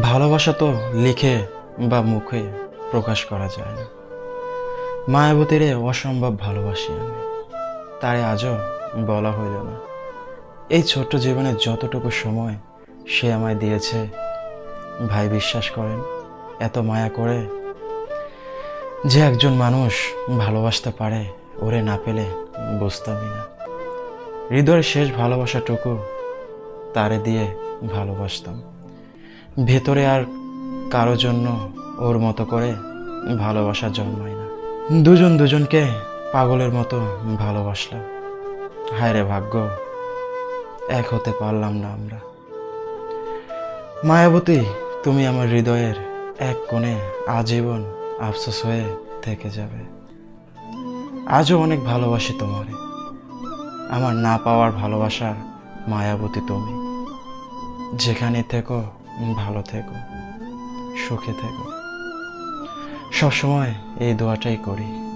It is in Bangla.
ভালোবাসা তো লিখে বা মুখে প্রকাশ করা যায় না। মায়াবতীরে অসম্ভব ভালোবাসি আমি, তাই আজও বলা হইল না। এই ছোট্ট জীবনে যতটুকু সময় সে আমায় দিয়েছে, ভাই বিশ্বাস করেন, এত মায়া করে যে একজন মানুষ ভালোবাসতে পারে, ওরে না পেলে বুঝতামই না। হৃদয়ের শেষ ভালোবাসাটুকু তারে দিয়ে ভালোবাসতাম। ভেতরে আর কারো জন্য ওর মতো করে ভালোবাসা জন্মায় না। দুজন দুজনকে পাগলের মতো ভালোবাসলাম। হায় রে ভাগ্য, এক হতে পারলাম না আমরা। মায়াবতী, তুমি আমার হৃদয়ের এক কোণে আজীবন আফসোস হয়ে থেকে যাবে। আজও অনেক ভালোবাসি তোমারে, আমার না পাওয়ার ভালোবাসার মায়াবতী তুমি। যেখানে থেকো ভালো থেকো, সুখে থেকো। সবসময় এই দোয়াটাই করি।